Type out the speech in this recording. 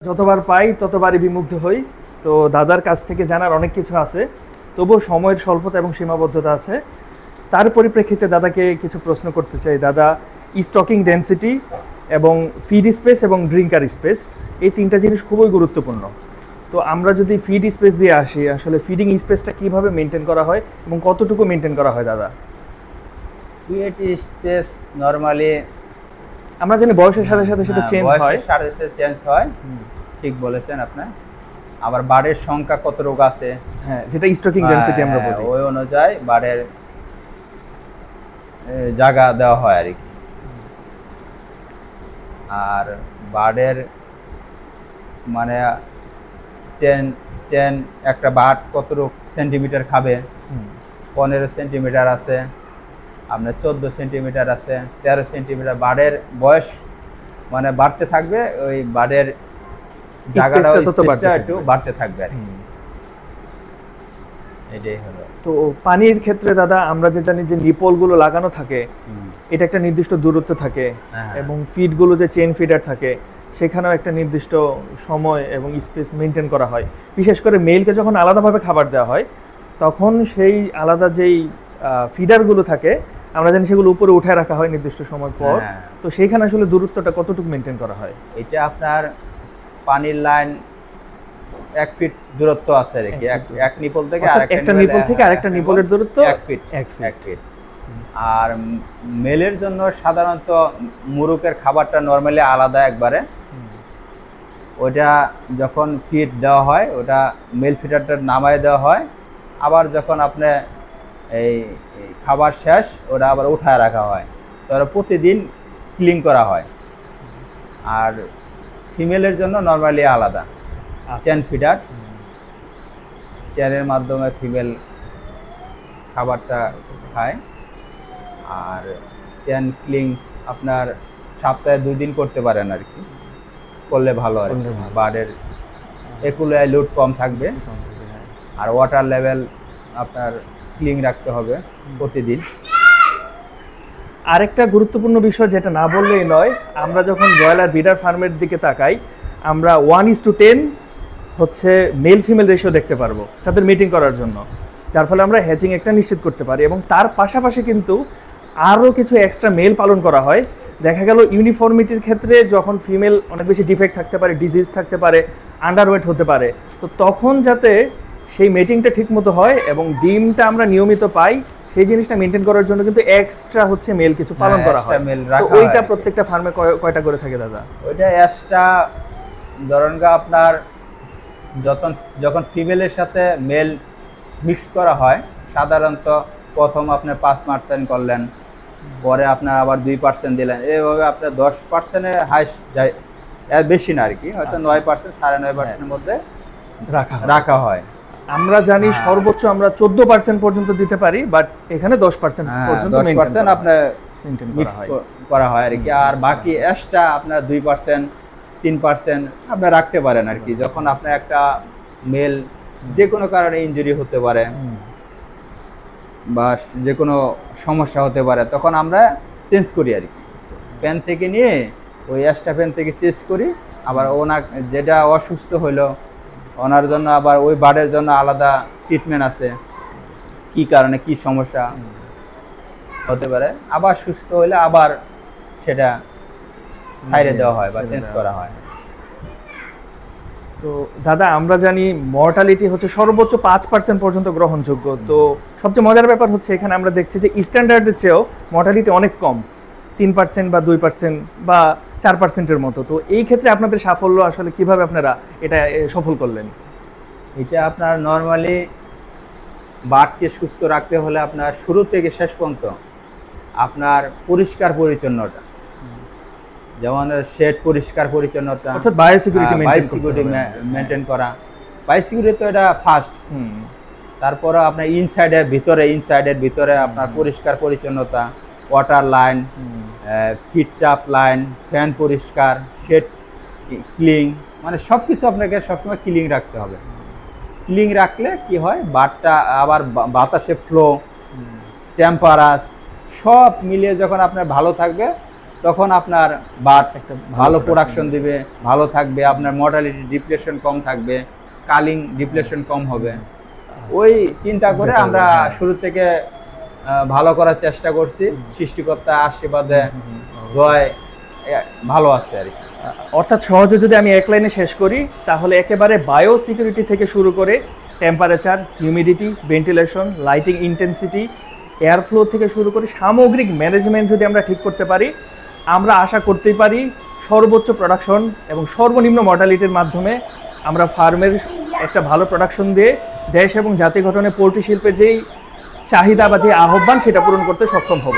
যতবার পাই ততবারই বিমুগ্ধ হই। তো দাদার কাছ থেকে জানার অনেক কিছু আছে, তবুও সময়ের স্বল্পতা এবং সীমাবদ্ধতা আছে। তার পরিপ্রেক্ষিতে দাদাকে কিছু প্রশ্ন করতে চাই। দাদা, স্টকিং ডেনসিটি এবং ফিড স্পেস এবং ড্রিঙ্কার স্পেস, এই তিনটা জিনিস খুবই গুরুত্বপূর্ণ। তো আমরা যদি ফিড স্পেস দিয়ে আসি, আসলে ফিডিং স্পেসটা কিভাবে মেনটেন করা হয় এবং কতটুকু মেনটেন করা হয় দাদা? ফিড স্পেস নরমালি আমরা জানি বয়সের সাথে সাথে সেটা চেঞ্জ হয়। বয়সের সাথে সাথে চেঞ্জ হয়, ঠিক বলেছেন আপনি। আবার বাড়ের সংখ্যা কত রোগ আছে, হ্যাঁ, যেটা স্টকিং ডেনসিটি আমরা বলি, ওই অনুযায়ী বাড়ের জায়গা দেওয়া হয় আর কি। আর বাড়ের মানে চেন চেন একটা বাট কত সেন্টিমিটার খাবে, 15 সেন্টিমিটার আছে, আপনার 14 সেন্টিমিটার আছে, 13 সেন্টিমিটার। বাড়ের বয়স মানে বাড়তে থাকবে, ওই বাড়ের জায়গাটা একটু বাড়তে থাকবে আর কি। এটাই হলো। তো পানির ক্ষেত্রে দাদা আমরা যে জানি যে নিপলগুলো লাগানো থাকে, এটা একটা নির্দিষ্ট দূরত্ব থাকে, এবং ফিডগুলো যে চেইন ফিডার থাকে সেখানেও একটা নির্দিষ্ট সময় এবং স্পেস মেনটেন করা হয়। বিশেষ করে মেলকে যখন আলাদাভাবে খাবার দেওয়া হয়, তখন সেই আলাদা যেই ফিডারগুলো থাকে আমরা জানি সেগুলো উপরে উঠে রাখা হয় নির্দিষ্ট সময় পর। তো সেইখানে আসলে দূরত্বটা কতটুকু মেনটেন করা হয়? এটা আপনার পানির লাইন 1 ফিট দূরত্ব আছে আর কি। এক নিপল থেকে একটা নিপল থেকে আরেকটা নিপলের দূরত্ব 1 ফিট। আর মেলের জন্য সাধারণত মুরুকের খাবারটা নরমালি আলাদা একবারে। ওটা যখন ফিড দেওয়া হয়, ওটা মেল ফিডারটা নামায় দেওয়া হয়। আবার যখন আপনি এই খাবার শেষ, ওটা আবার উঠায় রাখা হয়। তারপরে প্রতিদিন ক্লিন করা হয়। আর ফিমেলের জন্য নরমালি আলাদা চেন ফিডার, চেনের মাধ্যমে ফিমেল খাবারটা খায়। আর চেন ক্লিন আপনার সপ্তাহে 2 দিন করতে পারেন আর কি, করলে ভালো আর কি। বার্ডের একুলায় লোড কম থাকবে। আর ওয়াটার লেভেল আপনার ক্লিন রাখতে হবে প্রতিদিন। আরেকটা গুরুত্বপূর্ণ বিষয় যেটা না বললেই নয়, আমরা যখন ব্রয়লার ব্রিডার ফার্মের দিকে তাকাই, আমরা 1:10 হচ্ছে মেল ফিমেল রেশিও দেখতে পারবো তাদের মিটিং করার জন্য, যার ফলে আমরা হ্যাচিং একটা নিশ্চিত করতে পারি। এবং তার পাশাপাশি কিন্তু আরও কিছু এক্সট্রা মেল পালন করা হয়। দেখা গেল ইউনিফর্মিটির ক্ষেত্রে যখন ফিমেল অনেক বেশি ডিফেক্ট থাকতে পারে, ডিজিজ থাকতে পারে, আন্ডারওয়েট হতে পারে, তো তখন যাতে সেই মেটিংটা ঠিকমতো হয় এবং ডিমটা আমরা নিয়মিত পাই, সেই জিনিসটা মেনটেন করার জন্য কিন্তু এক্সট্রা হচ্ছে মেল কিছু পালন করা হয়। তো ওইটা প্রত্যেকটা ফার্মে কয়টা করে থাকে দাদা? ওইটা এক্সট্রা ধরেন আপনার যখন ফিমেলের সাথে মেল মিক্স করা হয়, সাধারণত প্রথম আপনি 5% করলেন, পরে আপনার আবার 2% দিলেন, এইভাবে আপনার 10%-এর হাইস্ট যায়, এর বেশি না আর কি, হয়তো 9%, 9.5%-এর মধ্যে রাখা হয়। আমরা জানি সর্বোচ্চ আমরা 14% পর্যন্ত দিতে পারি, বাট এখানে 10% পর্যন্ত 10% আপনার মিক্স করা হয় আর কি। আর বাকি এক্সট্রা আপনার 2%, 3% আপনি রাখতে পারেন আর কি। যখন আপনার একটা মেল যে কোনো কারণে ইনজুরি হতে পারে বা যে কোনো সমস্যা হতে পারে, তখন আমরা চেঞ্জ করি আর কি। প্যান থেকে নিয়ে ওই এক্সট্রা প্যান থেকে চেঞ্জ করি। আবার ওনার যেটা অসুস্থ হইলো, ওনার জন্য আবার ওই বার্ডের জন্য আলাদা ট্রিটমেন্ট আছে, কি কারণে কি সমস্যা হতে পারে। আবার সুস্থ হইলে আবার সেটা সাইডে দেওয়া হয় বা চেঞ্জ করা হয়। তো দাদা আমরা জানি মর্টালিটি হচ্ছে সর্বোচ্চ 5% পর্যন্ত গ্রহণযোগ্য। তো সবচেয়ে মজার ব্যাপার হচ্ছে এখানে আমরা দেখছি যে স্ট্যান্ডার্ডের চেয়েও মর্টালিটি অনেক কম, 3% বা 2% বা 4%-এর মতো। তো এই ক্ষেত্রে আপনাদের সাফল্য আসলে কিভাবে আপনারা এটা সফল করলেন? এটা আপনার নর্মালি বার্ডকে সুস্থ রাখতে হলে আপনার শুরু থেকে শেষ পর্যন্ত আপনার পরিষ্কার পরিচ্ছন্নতা, যেমন শেড পরিষ্কার পরিচ্ছন্নতা, অর্থাৎ বায়োসিকিউরিটি মেনটেন করা। বায়োসিকিউরিটি তো এটা ফার্স্ট। তারপরে আপনার ইনসাইডের ভিতরে আপনার পরিষ্কার পরিচ্ছন্নতা, ওয়াটার লাইন, ফিড টাপ লাইন, ফ্যান পরিষ্কার, শেড ক্লিন, মানে সব কিছু আপনাকে সবসময় ক্লিন রাখতে হবে। ক্লিন রাখলে কি হয়, বারটা আবার বাতাসে ফ্লো, টেম্পারেচার সব মিলিয়ে যখন আপনার ভালো থাকবে, তখন আপনার বাট একটা ভালো প্রোডাকশন দিবে, ভালো থাকবে, আপনার মর্টালিটি ডিপ্লেশন কম থাকবে, কালিং ডিপ্লেশন কম হবে। ওই চিন্তা করে আমরা শুরু থেকে ভালো করার চেষ্টা করছি। সৃষ্টিকর্তা আশীর্বাদে দোয়ায় ভালো আছে আর কি। অর্থাৎ সহজে যদি আমি এক লাইনে শেষ করি তাহলে একেবারে বায়ো সিকিউরিটি থেকে শুরু করে temperature, humidity, ventilation, lighting intensity, air flow থেকে শুরু করে সামগ্রিক ম্যানেজমেন্ট যদি আমরা ঠিক করতে পারি, আমরা আশা করতেই পারি সর্বোচ্চ প্রোডাকশন এবং সর্বনিম্ন মর্টালিটির মাধ্যমে আমরা ফার্মের একটা ভালো প্রোডাকশন দিয়ে দেশ এবং জাতি গঠনে পোল্ট্রি শিল্পের যেই চাহিদা বা যে আহ্বান সেটা পূরণ করতে সক্ষম হব।